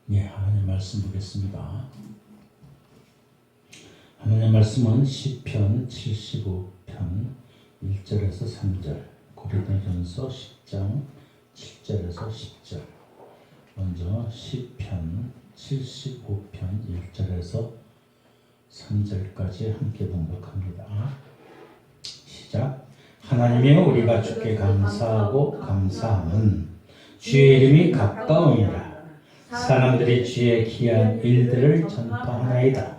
네, 하나님 말씀 보겠습니다. 하나님 말씀은 시편 75편 1절에서 3절, 고린도전서 10장 7절에서 10절. 먼저 시편 75편 1절에서 3절까지 함께 봉독합니다. 시작. 하나님이 우리가 주께 감사하고 감사함은 주의 이름이 가까움이라. 사람들이 주의 귀한 일들을 전파하나이다.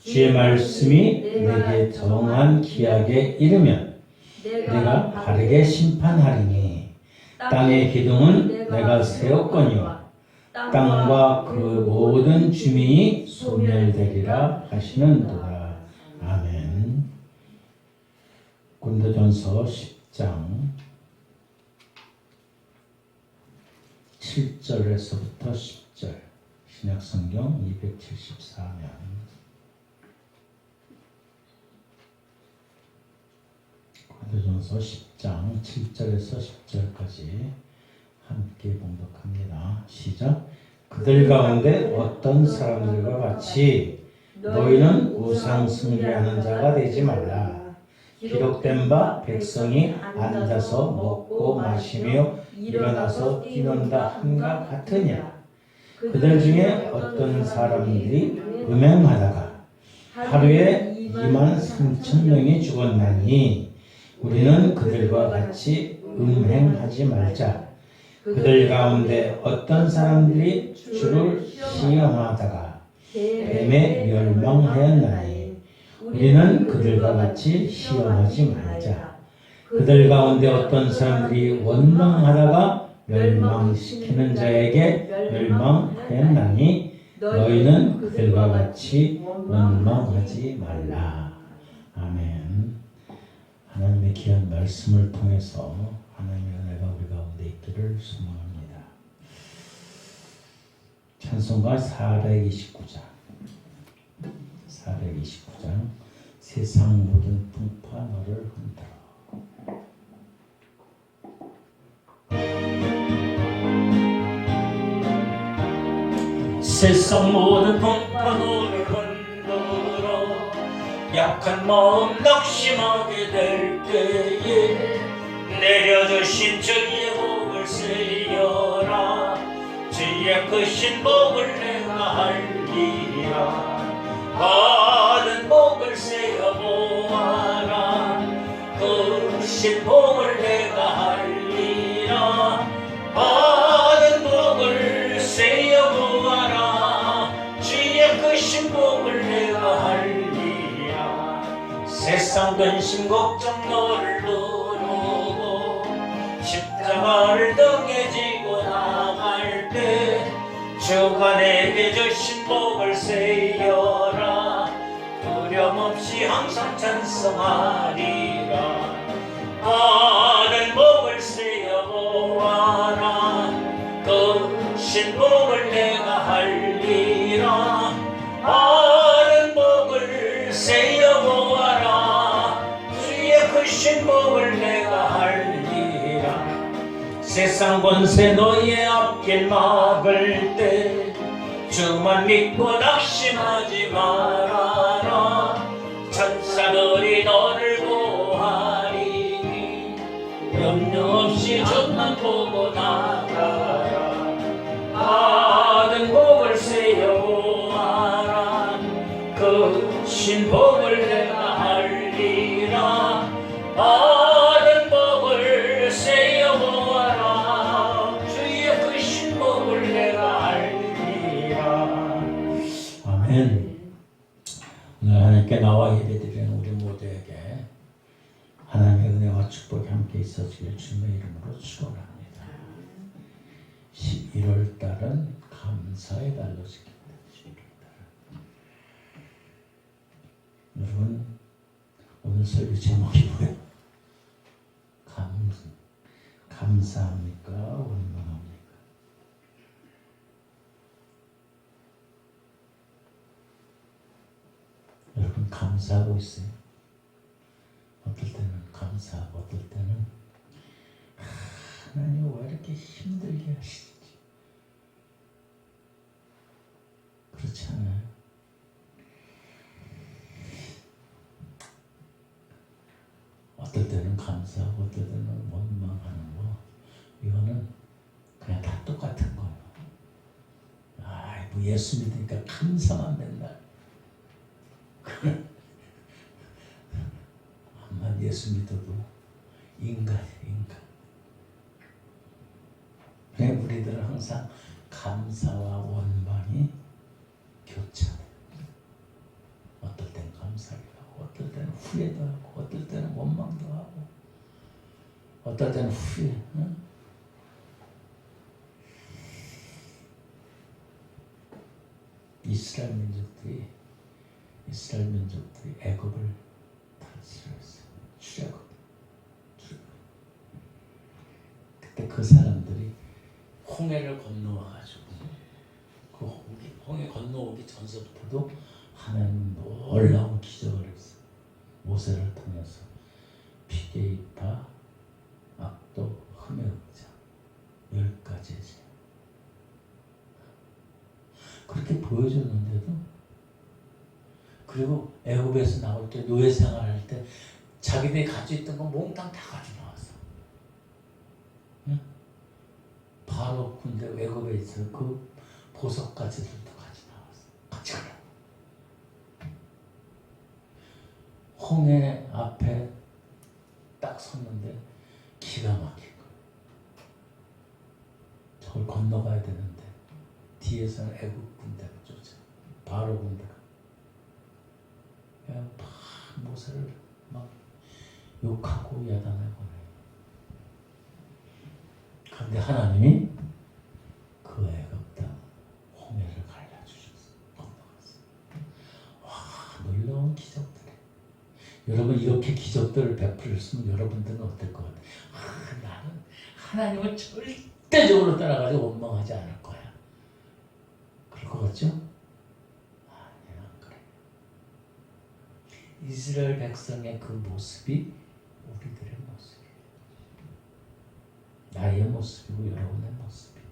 주의 말씀이 내게 정한 기약에 이르면 내가 바르게 심판하리니 땅의 기둥은 내가 세웠거니와 땅과 그 모든 주민이 소멸되리라 하시는도다. 아멘. 고린도전서 10장 7절에서부터 10절, 신약성경 274면. 고린도전서 10장 7절에서 10절까지 함께 봉독합니다. 시작. 그들 가운데 어떤 사람들과 같이 너희는 우상 숭배하는 자가 되지 말라. 기록된 바 백성이 앉아서 먹고 마시며 일어나서 뛰는다 함과 같으냐. 그들 중에 어떤 사람들이 음행하다가 하루에 23,000명이 죽었나니 우리는 그들과 같이 음행하지 말자. 그들 가운데 어떤 사람들이 주를 시험하다가 뱀에 멸망하였나니 우리는 그들과 같이 시험하지 말자. 그들 가운데 어떤 사람들이 원망하다가 멸망시키는 자에게 멸망하였나니 너희는 그들과 같이 원망하지 말라. 아멘. 하나님의 귀한 말씀을 통해서 하나님의 은혜가 우리 가운데 있기를 소망합니다. 찬송가 429장 세상 모든 풍파 너를 흔들어. 세상 모든 풍파 너를 흔들어. 약한 마음 낙심하게 될 때에 내려주신 주의 복을 세려라. 주의 크신 복을 내가 알리라. 받은 복을 세어보아라. 크신 복을 내가 알리라. 받은 복을 세어보아라. 주의 크신 복을 내가 알리라. 세상 근심 걱정 너를 누르고 십자가를 등에 지고 나갈 때 주가 내게 주신 복을 세여라. 두려움 없이 항상 찬송하리라. 받은 복을 세어보아라. 크신 복을 내가 알리라. 받은 복을 세어보아라. 주의 크신 복을 내가 알리라. 세상 권세 너의 앞길 막을 때 주만 믿고 낙심하지 말아라. 천사들이 너를 보호하리니 염려 없이 주만 보고 나가라. 받은 복을 세어보아라. 크신 복을 내가 알리라. 받은 복을 세어보아라. 주의 크신 복을 내가 알리라. 아멘. 오늘 하나님께 나와 예배드리는 우리 모두에게 하나님의 은혜와 축복이 함께 있어지길 주님의 이름으로 축원합니다. 11월 달은 감사의 달로 지킵니다. 11월 달은. 여러분, 오늘 설교 제목이 뭐예요? 감사합니까? 원망합니까? 여러분 감사하고 있어요? 어떨 때는 감사하고 어떨 때는 하나님 왜 이렇게 힘들게 하시지? 어떨 때는 감사하고 어떨 때는 원망하는 거, 이거는 그냥 다 똑같은 거예요. 뭐 예수 믿으니까 감사만 맨날. 암만 예수 믿어도 인간이에요, 인간. 그래 우리들은 항상 감사와 원망이 교차돼요. 어떨 때는 감사하고 어떨 때는 후회도 하고 어떨 때는 원망도 하고 어떨 때는 후회. 응? 이스라엘 민족들이 애굽을 다스렸어요. 출애굽. 그때 그 사람들이 홍해를 건너와가지고 그 홍해 건너오기 전서부터도 하나님 놀라운 기적을 했어요. 모세를 통해서 피게이파, 악도, 흠의 흑자 10가지의 죄 그렇게 보여줬는데도, 그리고 애굽에서 나올 때 노예 생활할 때 자기들이 가지고 있던 거 몽땅 다 가지고 나왔어. 응? 바로 군대 애굽에 있어 그 보석가지들도 가지고 나왔어. 같이 가라. 홍해 앞에 딱 섰는데 기가 막힌 거야. 저걸 건너가야 되는데 뒤에서는 애굽 군대가 쫓아. 바로 군대가. 그냥 막 모세를 막 욕하고 야단하고. 그런데 하나님이 그 애굽 땅 홍해를 갈라주셨어. 건너갔어. 와, 놀라운 기적들. 여러분 이렇게 기적들을 베풀었으면 여러분들은 어떨 것 같아요? 나는 하나님을 절대적으로 따라가지 원망하지 않을 거야. 그럴 것 같죠? 아니야, 안 그래. 이스라엘 백성의 그 모습이 우리들의 모습이에요. 나의 모습이고 여러분의 모습이에요.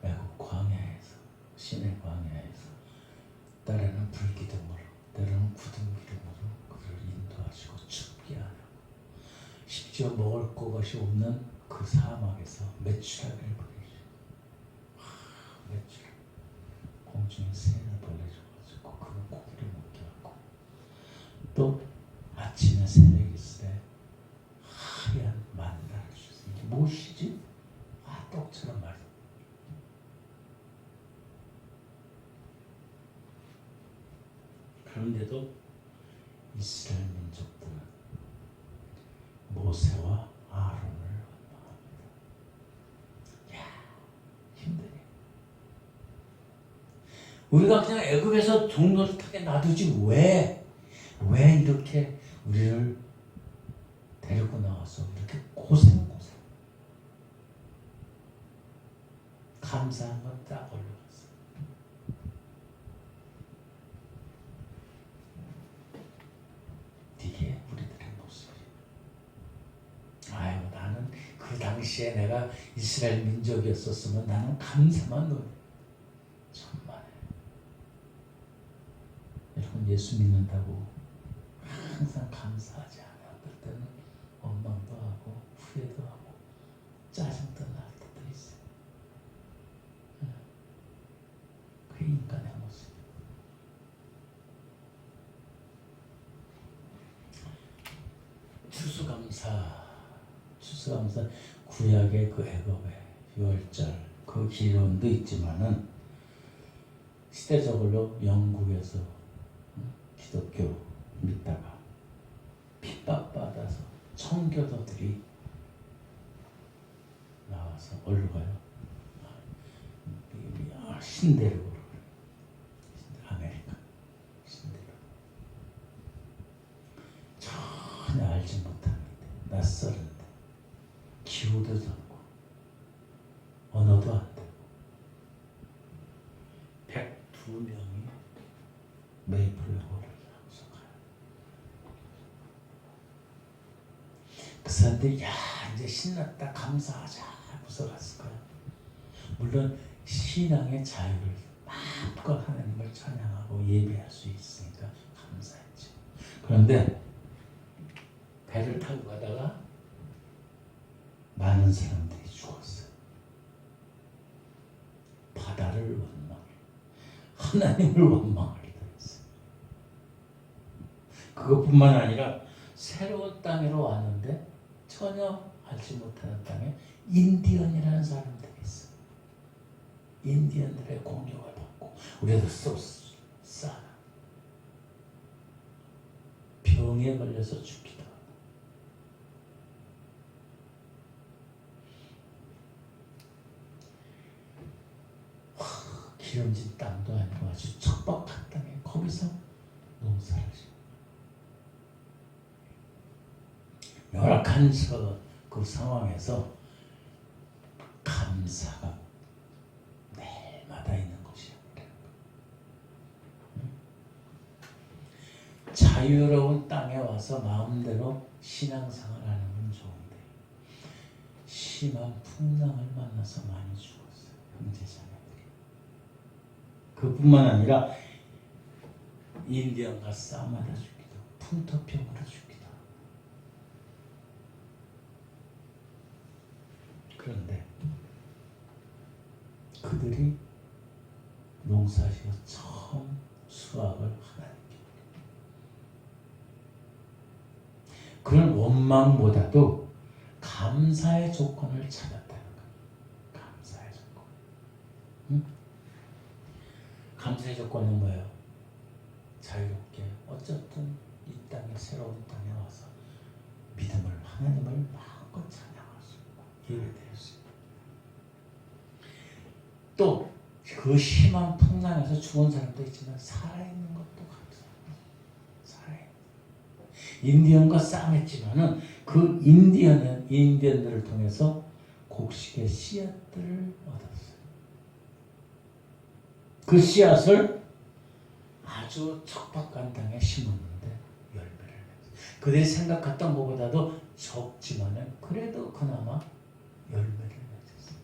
애굽 광야에서, 시내 광야에서 때로는 불기둥으로, 때로는 굳은 기름으로 그를 인도하시고 춥게 하려고, 심지어 먹을 것이 없는 그 사막에서 메추라기를 보내주시고, 메추라기, 공중에 새를 보내줘가지고 그 고기를 먹게 하고, 또 아침에 새벽 있을 하얀 만나를 주셨어요. 이게 무엇이지? 떡처럼 말이야. 그런데도 이스라엘 민족들은 모세와 아론을 원망합니다. 야, 힘드네. 우리가 그냥 애굽에서 종노릇하게 놔두지 왜 이렇게 우리를 데리고 나와서 이렇게 고생. 감사한 건 딱 올라갔어. 이게 우리들의 모습이에요. 아유, 나는 그 당시에 내가 이스라엘 민족이었었으면 나는 감사만 노래. 정말. 여러분 예수 믿는다고 항상 감사하지 않아요. 어떨 때는 원망도 하고 후회도 하고 짜증도 날 때도 있어요. 그 인간의 모습. 추수감사 구약의 그 애굽의 유월절 그 기원도 있지만은 시대적으로 영국에서 기독교 믿다가 핍박받아서 청교도들이 나와서 어디로 가요? 신대륙으로, 아메리카 신대륙. 전혀 알지 못합니다. 낯설은데 기후도 적고 언어도 안 되고 102명이 메이플홀을 향해서 가요. 그 사람들이 야 이제 신났다 감사하자 하고서 갔을 거야. 물론 신앙의 자유를 마음껏 하나님을 찬양하고 예배할 수 있으니까 감사했죠. 그런데 배를 타고 가다가 많은 사람들이 죽었어요. 바다를 원망해, 하나님을 원망하게 되었어요. 그것뿐만 아니라 새로운 땅으로 왔는데 전혀 알지 못하는 땅에 인디언이라는 사람들이 있어요. 인디언들의 공격을 받고 우리도 싸 병에 걸려서 죽기도 하고. 기름진 땅도 아니고 아주 척박한 땅에 거기서 농사를 지고 열악한 그 상황에서 감사가 매일마다 있는 것이 아니라 자유로운 땅에 와서 마음대로 신앙생활 하는 건 좋은데 심한 풍랑을 만나서 많이 죽었어요. 형제자매들이. 그뿐만 아니라 인디언과 싸움하다 죽기도, 풍토병으로 죽기도 하고. 그런데 그들이 농사지어 처음 수확을 하나님께 그런 원망보다도 감사의 조건을 찾았다는 거예요. 감사의 조건. 응? 감사의 조건은 뭐예요? 자유롭게 어쨌든 이 땅에 새로운 땅에 와서 믿음을 하나님을 마음껏 찬양할 수 있고 예배드릴 수 있고 또 그 심한 풍랑에서 죽은 사람도 있지만 살아있는 것도 감사합니다. 살아있는 인디언과 싸움했지만은 그 인디언들을 통해서 곡식의 씨앗들을 얻었어요. 그 씨앗을 아주 척박한 땅에 심었는데 열매를 맺었어요. 그들이 생각했던 것보다도 적지만은 그래도 그나마 열매를 맺었어요.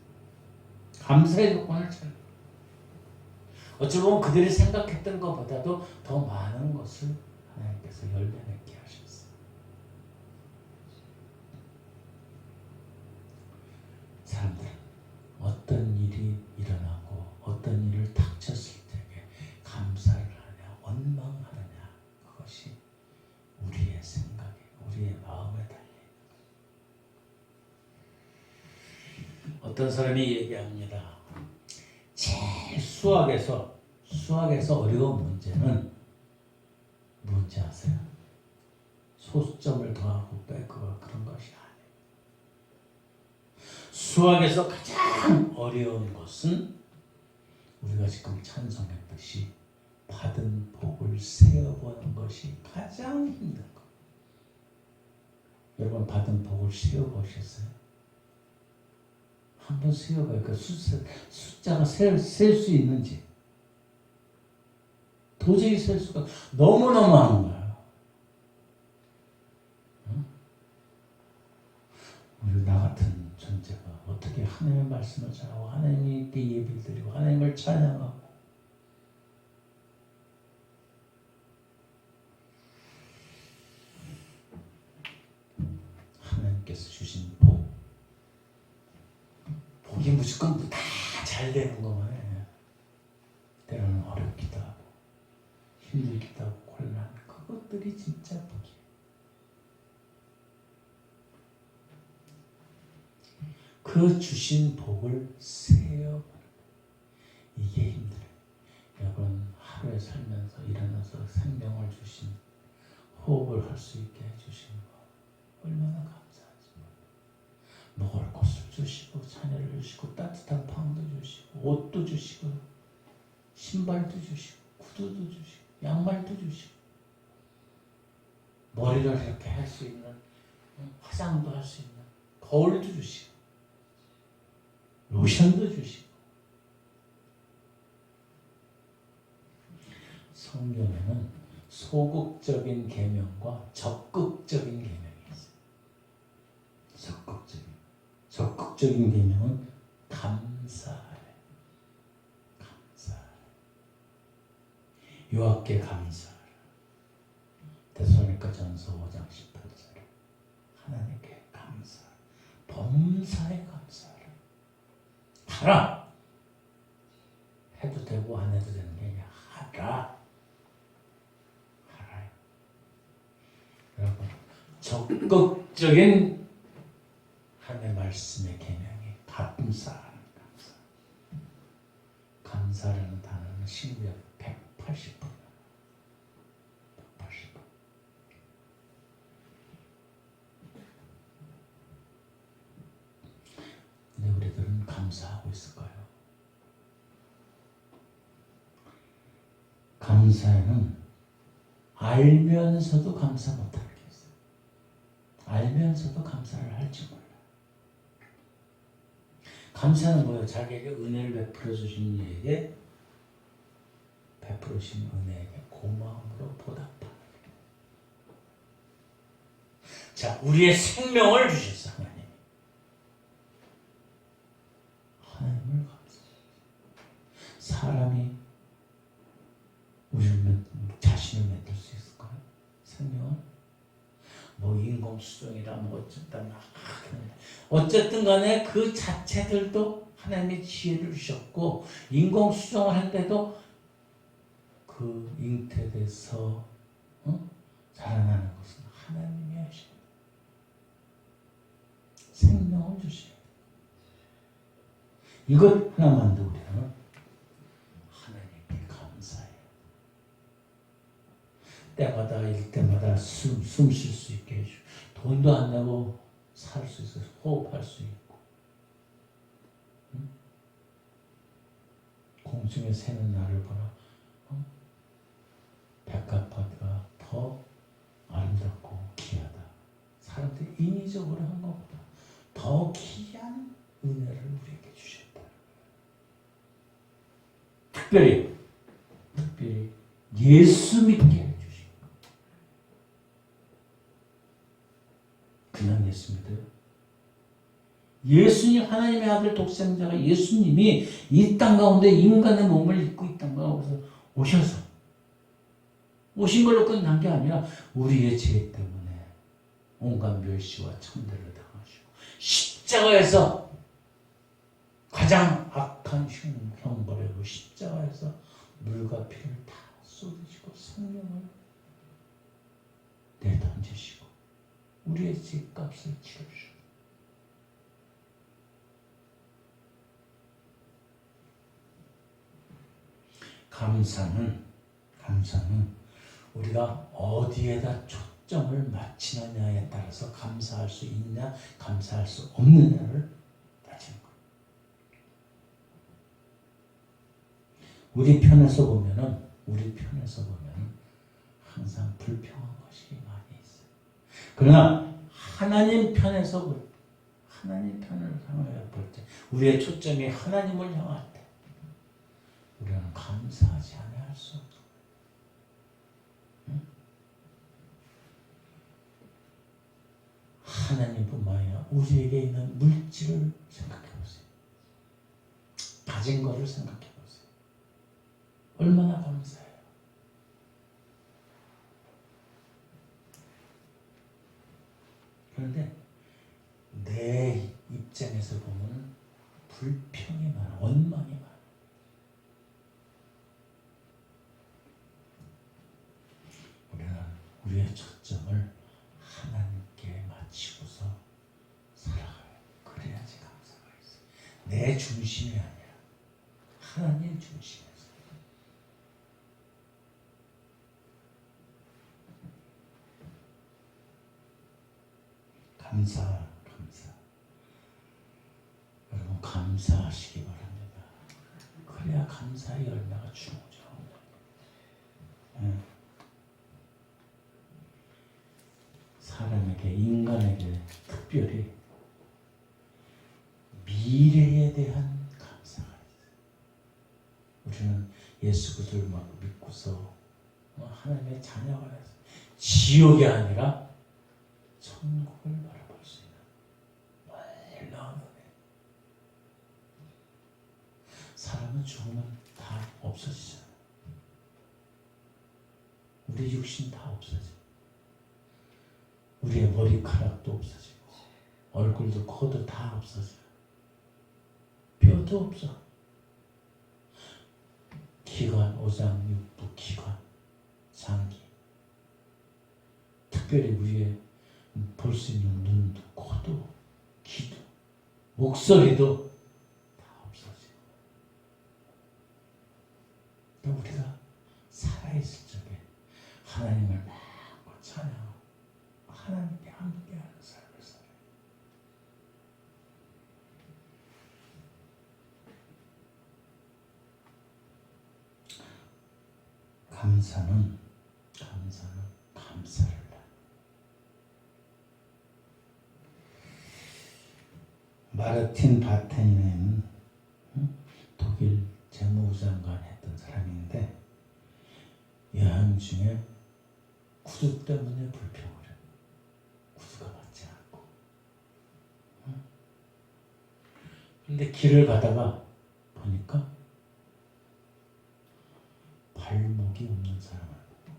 감사의 조건을 찾는. 어찌 보면 그들이 생각했던 것보다도 더 많은 것을 하나님께서 열매 맺게 하셨어요. 사람들은 어떤 일이 일어나고 어떤 일을 닥쳤을 때에 감사를 하냐 원망하느냐 그것이 우리의 생각에 우리의 마음에 달려 있는 거예요. 어떤 사람이 얘기합니다. 제일 수학에서 어려운 문제는 뭔지 아세요? 소수점을 더하고 빼고 그런 것이 아니에요. 수학에서 가장 어려운 것은 우리가 지금 찬송했듯이 받은 복을 세어보는 것이 가장 힘든 것. 여러분 받은 복을 세어보셨어요? 한번 세어봐요. 그 숫자가 셀 수 있는지. 도저히 셀 수가 너무너무 많은 거예요. 응? 우리 나 같은 존재가 어떻게 하나님의 말씀을 전하고 하나님께 예배를 드리고 하나님을 찬양하고 하나님께서 주신 복이 무조건 다 잘 되는 것만 해. 때로는 어렵기도 하고 힘들기도 하고 곤란 그것들이 진짜 복이에요. 그 주신 복을 세어보는 이게 힘들어요. 여러분 하루에 살면서 일어나서 생명을 주신 호흡을 할 수 있게 해주신 거 얼마나 감사하지. 먹을 것을 주시고 자녀를 주시고 따뜻한 방도 주시고 옷도 주시고 신발도 주시고 구두도 주시고 양말도 주시고 머리를 이렇게 할 수 있는 화장도 할 수 있는 거울도 주시고 로션도 주시고. 성경에는 소극적인 계명과 적극적인 계명이 있어요. 적극적인 계명은 감사해. 여호와께 감사하라. 데살로니가전서 5장 18절. 하나님께 감사하라. 범사에 감사하라. 하라. 해도 되고 안 해도 되는 게 아니라 하라. 하라요. 여러분, 적극적인 하나님의 말씀의 계명이 감사하는 감사. 감사라는 단어는 신구약 180번. 180번. 근데 우리들은 감사하고 있을까요? 감사에는 알면서도 감사 못하는 게 있어요. 알면서도 감사를 할지 몰라요. 감사는 뭐예요? 자기에게 은혜를 베풀어 주신 이에게 베풀어 주신 은혜에게 고마움으로 보답하는. 자, 우리의 생명을 주셨어 하나님. 하나님을 감사해요. 사람이 우리를 자신을 만들 수 있을까요? 생명은? 뭐 인공수정이라 뭐 어쨌든 간에 그 자체들도 하나님의 지혜를 주셨고 인공수정을 한데도 그 잉태돼서 자라나는 것은 하나님이 하신 생명을 주셔요. 이것 하나만도 우리는 하나님께 감사해요. 때마다 일때마다 숨 쉴 수 있게 해주고 돈도 안 내고 살 수 있어서 호흡할 수 있고 공중에 새는 나를 보라 백합화가 더 아름답고 귀하다. 사람들이 인위적으로 한 것보다 더 귀한 은혜를 우리에게 주셨다. 특별히 예수 믿게 해주신 것. 그냥 예수 믿어요? 예수님 하나님의 아들 독생자가 예수님이 이 땅 가운데 인간의 몸을 입고 이 땅 가운데 오셔서 오신 걸로 끝난 게 아니라 우리의 죄 때문에 온갖 멸시와 천대를 당하시고 십자가에서 가장 악한 형벌이고 십자가에서 물과 피를 다 쏟으시고 생명을 내던지시고 우리의 죄값을 치르시고 감사는 우리가 어디에다 초점을 맞추느냐에 따라서 감사할 수 있냐 감사할 수 없느냐를 따지는 거예요. 우리 편에서 보면은 항상 불평한 것이 많이 있어요. 그러나 하나님 편을 향하여 볼 때 우리의 초점이 하나님을 향할 때 우리는 감사하지 않아야 할 수 없어요. 하나님뿐만 아니라 우리에게 있는 물질을 생각해 보세요. 가진 것을 생각해 보세요. 얼마나 감사해요. 그런데 내 입장에서 보면 불평이 많아, 원망이 많아. 우리는 우리의 초점을 하나님께 맞추고서 살아가요. 그래야지 감사가 있어요. 내 중심이 아니라 하나님 중심에서. 감사. 여러분 감사하시기 바랍니다. 그래야 감사의 열매가 주어져. 사람에게, 인간에게 특별히 미래에 대한 감사가 있어요. 우리는 예수 그리스도를 믿고서 하나님의 자녀가 돼서 지옥이 아니라 천국을 바라볼 수 있는 놀라운 은혜. 사람은 죽으면 다 없어지잖아요. 우리 육신 다 없어지고 우리의 머리카락도 없어지고 얼굴도 코도 다 없어져요. 뼈도 없어. 기관, 오장, 육부, 기관, 장기. 특별히 우리의 볼 수 있는 눈도, 코도, 귀도, 목소리도 다 없어지고. 또 우리가 살아있을 적에 하나님을 마음껏 찬양하고 하나님께 함께하는 삶을 살아요. 감사는 감사를 해. 마르틴 바텐이라는 독일 재무장관 했던 사람인데 여행 중에 구두 때문에 불평을 해. 구두가 맞지 않고. 근데 길을 가다가 보니까 발목이 없는 사람을 보고,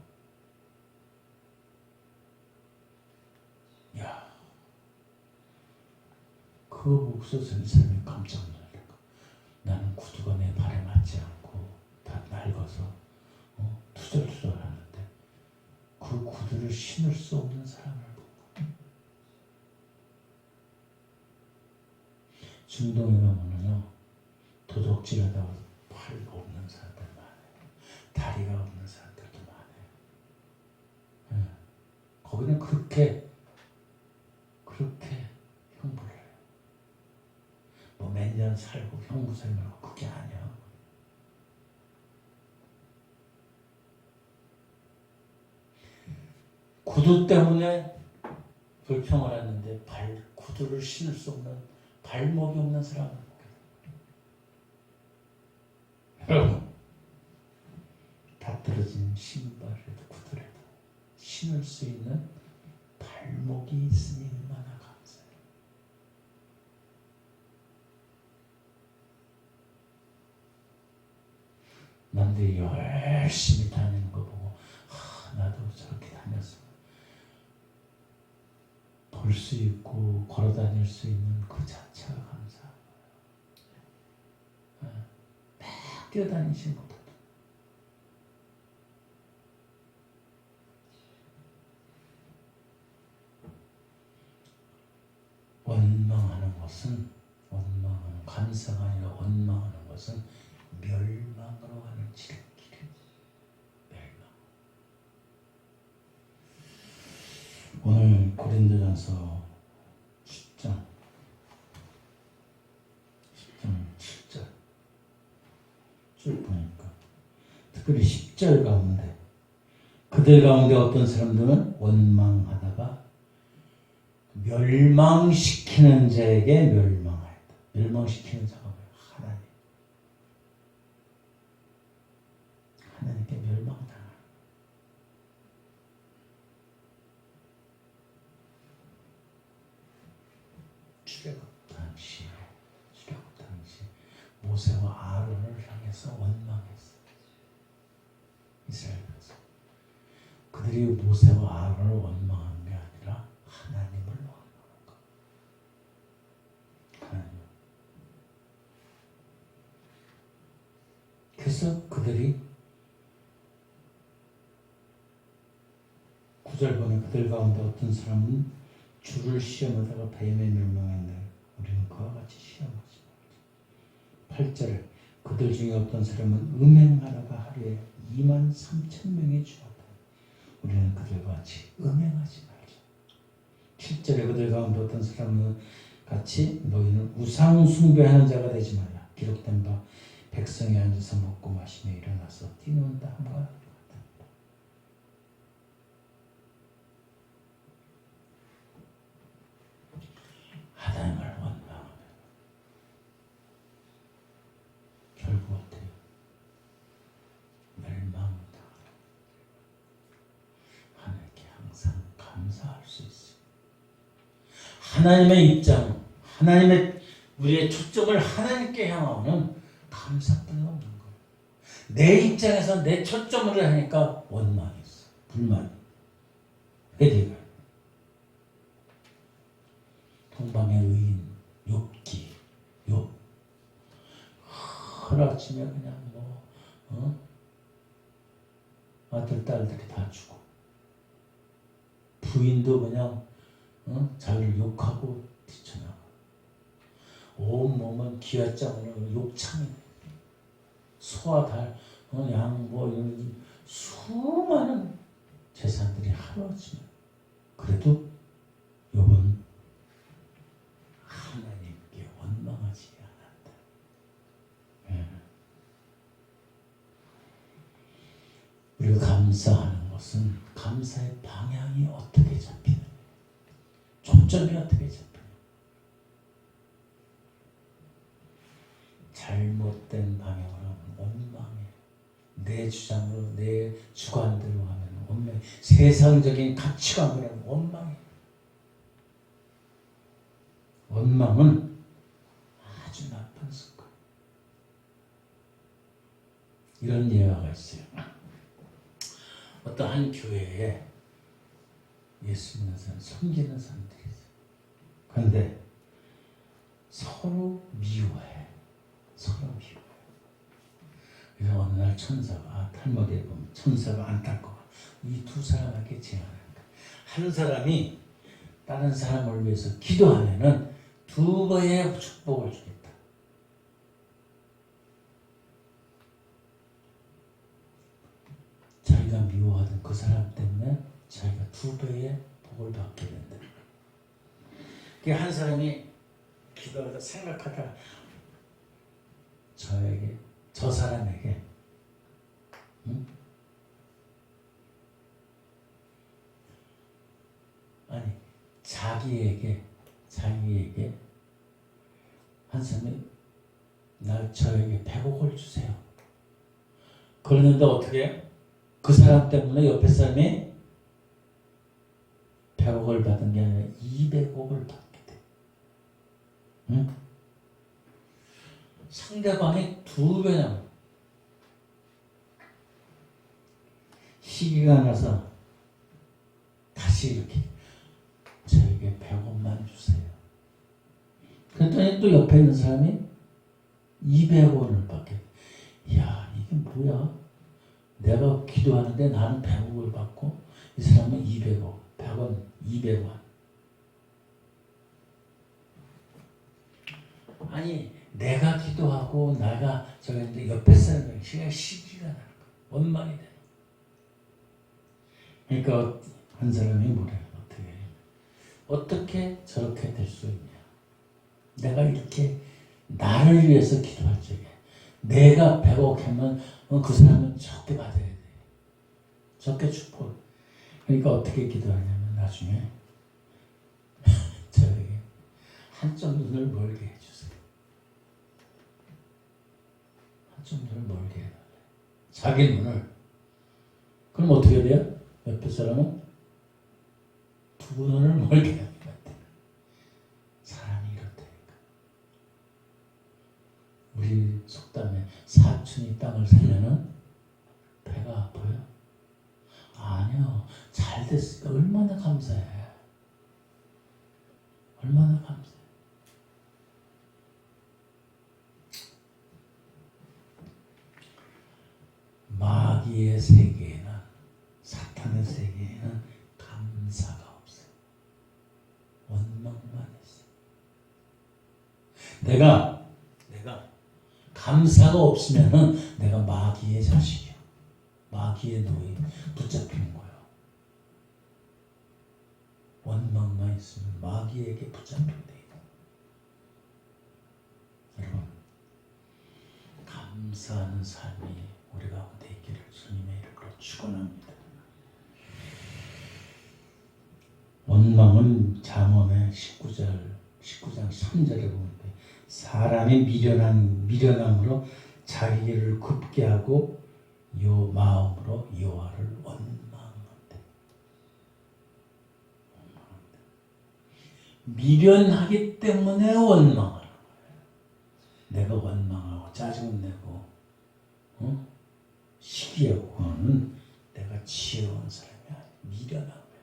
야, 그거 보고서 이 사람이 깜짝 놀랄까. 나는 구두가 내 발에 맞지 않고 다 낡아서 투덜투덜 하는데 그 구두를 신을 수 없는 사람을 보고. 중동에 가면요 도둑질하다가 팔 없는 사람들 많아요. 다리가 없는 사람들도 많아요. 네. 거기는 그렇게 형벌을 해요. 뭐 몇 년 살고 형무살면 그게 아니야. 구두 때문에 불평을 하는데 구두를 신을 수 없는 발목이 없는 사람을 보게 됩니다. 여러분, 다 떨어진 신발에도 구두라도 신을 수 있는 발목이 있으니 얼마나 감사해요. 남들이 열심히 다니는 거 보고 나도 저렇게 다녔어. 볼 수 있고 걸어 다닐 수 있는 그 자체가 감사한 거예요. 막 뛰어다니신 것보다 감사가 아니라 원망하는 것은 멸망으로 가는 지름길이에요. 멸망. 오늘 고린도전서 10장 7절 쭉 보니까 특별히 10절 가운데 그들 가운데 어떤 사람들은 원망하다가 멸망시키는 자에게 멸망하였다. 멸망시키는 자가 뭐예요? 하나님께 멸망당하는. 출애굽 당시 모세와 아론을 향해서 원망했어요. 이스라엘 백성. 그들이 모세와 아론을 원망한 게 아니라 하나님을 원망한 것. 하나님. 그래서 그들이 9절 보면 그들 가운데 어떤 사람은 주를 시험하다가 뱀에 멸망했네. 우리는 그와 같이 시험하지 말자. 8절에 그들 중에 어떤 사람은 음행하다가 하루에 23,000명이 죽었다. 우리는 그들과 같이 음행하지 말자. 7절에 그들 가운데 어떤 사람은 같이 너희는 우상 숭배하는 자가 되지 말라. 기록된 바 백성이 앉아서 먹고 마시며 일어나서 뛰논다 함과 같다. 하나님을 원망하면 결국 어때요? 멸망당하는. 하나님께 항상 감사할 수 있어요. 하나님의 입장, 우리의 초점을 하나님께 향하는 감사뿐이 없는 거예요. 내 입장에서 내 초점을 하니까 원망이 있어. 불만, 회개가. 동방의 의인 욥기, 욥. 하루아침에 그냥 아들 딸들이 다 죽고 부인도 그냥 자기를 욕하고 뛰쳐나가. 온몸은 기와장으로 욕창이, 소와 달, 양, 이런 수많은 재산들이 하루아침에. 그래도 욥은 하나님께 원망하지 않았다. 예. 우리가 감사하는 것은 감사의 방향이 어떻게 잡히느냐, 초점이 어떻게 잡히느냐. 잘못된 방향으로 하면 원망해. 내 주장으로, 내 주관대로 하면 원망해. 세상적인 가치관으로 하면 원망해. 원망은 아주 나쁜 습관. 이런 예화가 있어요. 어떤 한 교회에 예수 믿는 사람, 섬기는 사람들이 있어요. 그런데 서로 미워해. 서로 미워해. 그래서 어느 날 천사가, 탈무드에 보면 천사가 안타까워 이 두 사람에게 제안한다. 한 사람이 다른 사람을 위해서 기도하면은 두 배의 축복을 주겠다. 자기가 미워하던 그 사람 때문에 자기가 두 배의 복을 받게 된다. 한 사람이 기도하다 생각하다 저 사람에게 아니 자기에게 한 사람이 저에게 100억을 주세요. 그러는데 어떻게 해요? 그 사람 때문에 옆에 사람이 100억을 받은 게 아니라 200억을 받게 돼. 응? 상대방이 2배나. 시기가 나서 다시 이렇게 저에게 100억만 주세요. 그랬더니 또 옆에 있는 사람이 200원을 받게. 이야, 이게 뭐야? 내가 기도하는데 나는 100억을 받고 이 사람은 200억, 100원, 200원. 아니, 내가 기도하고 나가 저기 있는데 옆에 사람이 시기가 나는 거야. 원망이 되는 거야. 그러니까 한 사람이 뭐래요? 어떻게 저렇게 될 수 있냐? 내가 이렇게 나를 위해서 기도할 적에 내가 100억 하면 그 사람은 적게 받아야 돼. 적게 축복. 그러니까 어떻게 기도하냐면 나중에 저에게 한쪽 눈을 멀게 해주세요. 한쪽 눈을 멀게 해달래. 자기 눈을. 그럼 어떻게 돼요? 옆에 사람은 두 눈을 멀게 합니다. 사람이 이렇다니까. 우리 속담에 사촌이 땅을 살려는 배가 아파요? 아니요. 잘 됐으니까 얼마나 감사해. 얼마나 감사해. 마귀의 세계에는, 사탄의 세계에는 감사가 없어요. 원망만 있어요. 내가 감사가 없으면은 내가 마귀의 자식이야. 마귀의 노예 붙잡히는 거예요. 원망만 있으면 마귀에게 붙잡히게 돼요. 여러분, 감사하는 삶이 우리 가운데 있기를 주님의 이름으로 축원합니다. 원망은 잠언의 19장 3절에 보면 사람이 미련함으로 자기를 굽게 하고 요 마음으로 여호와를 원망한다. 미련하기 때문에 원망하는 거예요. 내가 원망하고 짜증 내고 시기하고 하는 내가 지혜로운 사람이 미련한 거야.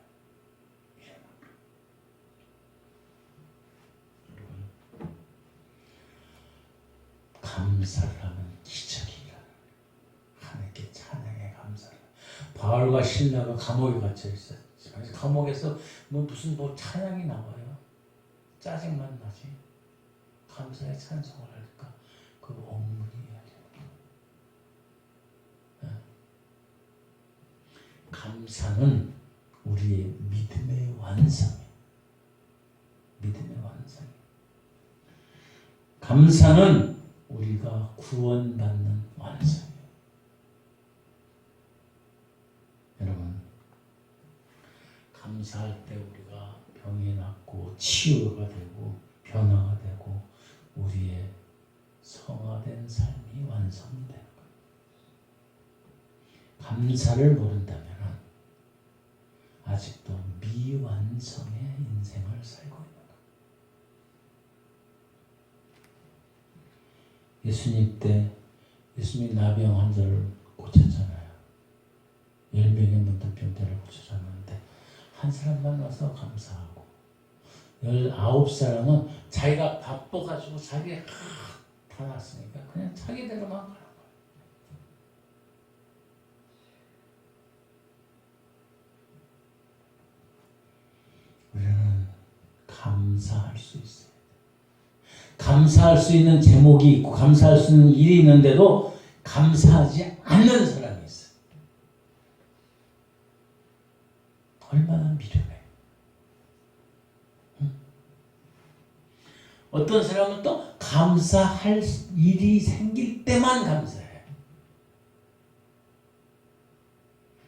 미련한 거야. 여러분, 감사를 하면 기적이 일어나요. 하나님께 찬양의 감사를. 바울과 신라가 감옥에 갇혀 있어요. 감옥에서 무슨 찬양이 나와요. 짜증만 나지. 감사의 찬송을 할까? 그 엉문이 감사는 우리의 믿음의 완성이에요. 믿음의 완성. 감사는 우리가 구원받는 완성이에요. 여러분, 감사할 때 우리가 병이 낫고 치유가 되고 변화가 되고 우리의 성화된 삶이 완성이 되는 거예요. 감사를 모른다면 아직도 미완성의 인생을 살고 있는 거예요. 예수님 때 예수님이 나병 환자를 고쳤잖아요. 10명의 문둥병자를 고쳐줬는데 한 사람만 와서 감사하고 19사람은 자기가 바빠가지고 자기가 다 났으니까 그냥 자기대로만 가는 거예요. 우리는 감사할 수 있어요. 감사할 수 있는 제목이 있고 감사할 수 있는 일이 있는데도 감사하지 않는 사람이 있어요. 얼마나 미련해. 응? 어떤 사람은 또 감사할 일이 생길 때만 감사해.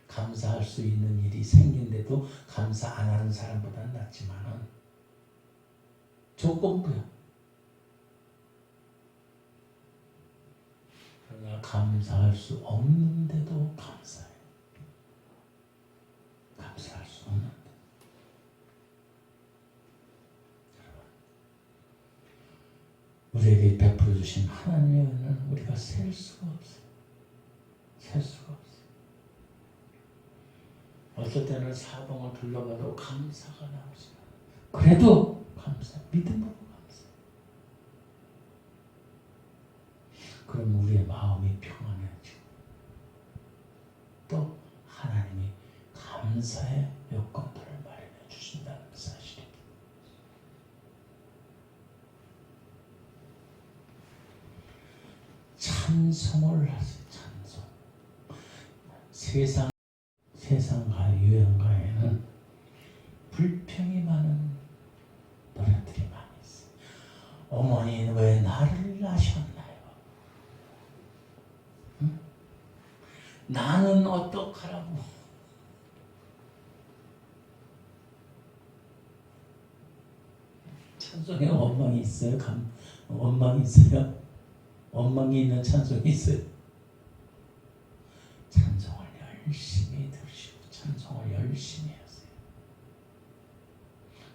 감사할 수 있는 일이 생긴데도 감사 안 하는 사람보다는 낫지만은 조건부야. 그러나 감사할 수 없는데도 감사해. 감사할 수 없는데. 우리에게 베풀어 주신 하나님의 은혜는 우리가 셀 수가 없어요. 셀 수가 없어요. 어떨 때는 사방을 둘러봐도 감사가 나오지 않아요. 그래도 감사, 믿음으로 감사. 그럼 우리의 마음이 평안해지고 또 하나님이 감사의 여건들을 마련해 주신다는 사실입니다. 찬송을 하세요. 찬송. 세상가 유행가에는 불평이 많은 노래들이 많이 있어요. 어머니는 왜 나를 낳으셨나요? 응? 나는 어떡하라고? 찬송에 원망이 있어요? 원망이 있어요? 원망이 있는 찬송이 있어요? 찬송을 열심히 들으시고 찬송을 열심히 하세요.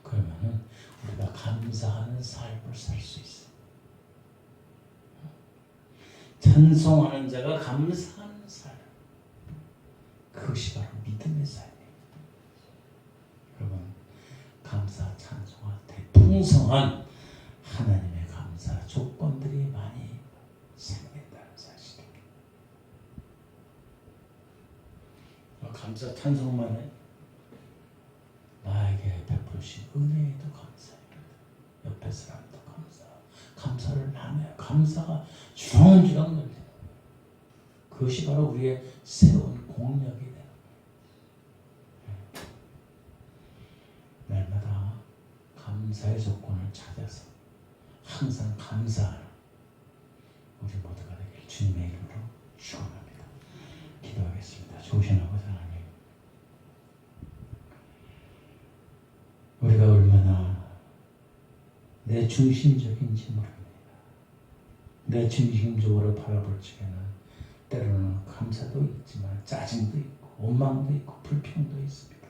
그러면은 우리가 감사하는 삶을 살 수 있어요. 찬송하는 자가 감사하는 삶, 그것이 바로 믿음의 삶이에요. 여러분, 감사 찬송할 때 풍성한 하나님의 감사 조건들이 많이 생긴다는 사실입니다. 감사 찬송만 해 나에게 베푸신 은혜에도 감사해요. 옆에 사람도 감사를 나눠요. 감사가 주렁주렁 늘리는 거예요. 그것이 바로 우리의 세운 공력이 되는 거예요. 날마다 감사의 조건을 찾아서 항상 감사하는 우리 모두가 되길 주님의 이름으로 축원합니다. 기도하겠습니다. 좋으신 아버지 하나님, 우리가 얼마나 내 중심적인지 모릅니다. 내 중심적으로 바라볼 적에는 때로는 감사도 있지만 짜증도 있고 원망도 있고 불평도 있습니다.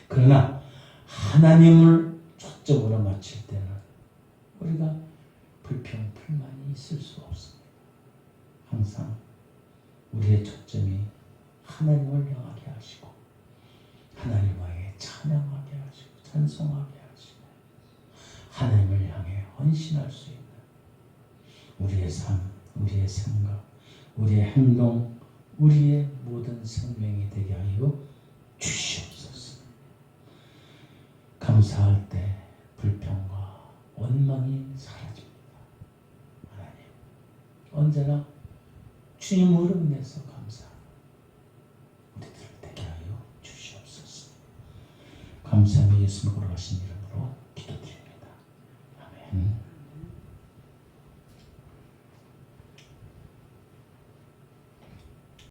그러나 하나님을 초점으로 맞출 때는 우리가 불평, 불만이 있을 수 없습니다. 항상 우리의 초점이 하나님을 향하게 하시고 행동, 우리의 모든 생명이 되게 하여 주시옵소서. 감사할 때 불평과 원망이 사라집니다. 하나님, 언제나 주님으로 인해서 감사하는 우리들을 되게 하여 주시옵소서. 감사하며 예수님으로 하신 일